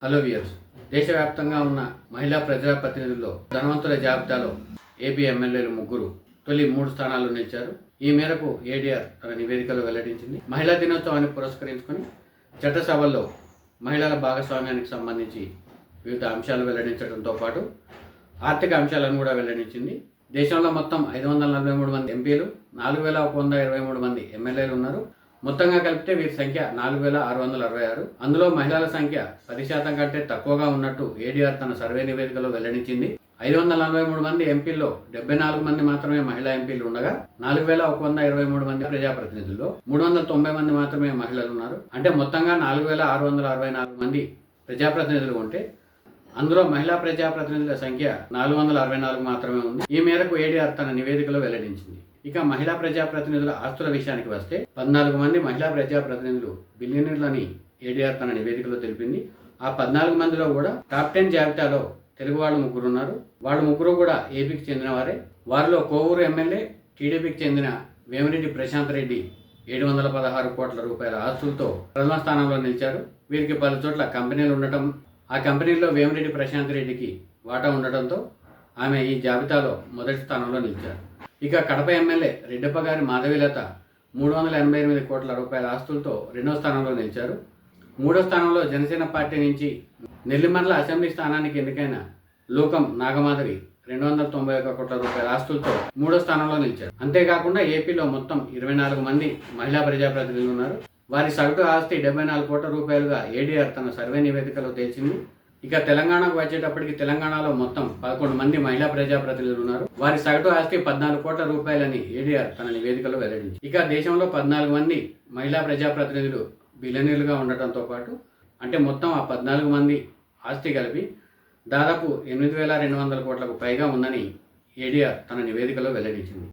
Hello viewers, దేశవ్యాప్తంగా ఉన్న మహిళా ప్రజాప్రతినిధుల్లో ధనవంతుల జాబితాలో ఏపీ ఎమ్మెల్యేలు ముగ్గురు తొలి 3 స్థానాల్లో నిలిచారు. ఈ మేరకు ఏడీఆర్ తన నివేదికలో వెల్లడించింది. మహిళా దినోత్సవాన్ని పురస్కరించుకొని చట్టసభల్లో మహిళల భాగస్వామ్యానికి సంబంధించి వివిధ అంశాలు వెల్లడించడంతో పాటు ఆర్థిక అంశాలను కూడా వెల్లడించింది. దేశంలో మొత్తం 543 మంది ఎంపీలు, 4123 మంది ఎమ్మెల్యేలు ఉన్నారు. మొత్తంగా కలిపితే వీరి సంఖ్య 4666. అందులో మహిళల సంఖ్య 10% కంటే తక్కువగా ఉన్నట్టు ఏడీఆర్ తన సర్వే నివేదికలో వెల్లడించింది. 543 మంది ఎంపీల్లో 74 మంది మాత్రమే మహిళా ఎంపీలు ఉండగా 4123 మంది ప్రజాప్రతినిధుల్లో 390 మంది మాత్రమే మహిళలు ఉన్నారు. అంటే మొత్తంగా 4664 మంది ప్రజాప్రతినిధులు ఉంటే అందులో మహిళా ప్రజాప్రతినిధుల సంఖ్య 464 మాత్రమే ఉంది. ఈ మేరకు ఏడీఆర్ తన నివేదికలో వెల్లడించింది. ఇక మహిళా ప్రజాప్రతినిధుల ఆస్తుల విషయానికి వస్తే 14 మంది మహిళా ప్రజాప్రతినిధులు బిలియనీర్లని ఏడీఆర్ తన నివేదికలో తెలిపింది. ఆ 14 మందిలో కూడా టాప్ 10 జాబితాలో తెలుగు వాళ్ళు ముగ్గురు ఉన్నారు. వాళ్ళు ముగ్గురు కూడా ఏపీకి చెందిన వారే. వారిలో కోవూరు ఎమ్మెల్యే, టీడీపీకి చెందిన వేమిరెడ్డి ప్రశాంత్ రెడ్డి 716 కోట్ల రూపాయల ఆస్తులతో ప్రథమ స్థానంలో నిలిచారు. వీరికి పలు చోట్ల కంపెనీలు ఉండటం, ఆ కంపెనీల్లో వేమిరెడ్డి ప్రశాంత్ రెడ్డికి వాటా ఉండటంతో ఆమె ఈ జాబితాలో మొదటి స్థానంలో నిలిచారు. ఇక కడప ఎమ్మెల్యే రెడ్డప్పగారి మాధవీలత 388 కోట్ల రూపాయల ఆస్తులతో రెండో స్థానంలో నిలిచారు. మూడో స్థానంలో జనసేన పార్టీ నుంచి నెల్లిమర్ల అసెంబ్లీ స్థానానికి ఎన్నికైన లోకం నాగమాధవి 291 కోట్ల రూపాయల ఆస్తులతో మూడో స్థానంలో నిలిచారు. అంతేకాకుండా ఏపీలో మొత్తం 24 మంది మహిళా ప్రజాప్రతినిధులు ఉన్నారు. వారి సగటు ఆస్తి 74 కోట్ల రూపాయలుగా ఏడీఆర్ తన సర్వే నివేదికలో తేల్చింది. ఇక తెలంగాణకు వచ్చేటప్పటికి తెలంగాణలో మొత్తం 11 మంది మహిళా ప్రజాప్రతినిధులు ఉన్నారు. వారి సగటు ఆస్తి 14 కోట్ల రూపాయలని ఏడీఆర్ తన నివేదికలో వెల్లడించింది. ఇక దేశంలో 14 మంది మహిళా ప్రజాప్రతినిధులు బిలియనీర్లుగా ఉండటంతో పాటు అంటే మొత్తం ఆ 14 మంది ఆస్తి కలిపి దాదాపు 8,200 కోట్లకు పైగా ఉందని ఏడీఆర్ తన నివేదికలో వెల్లడించింది.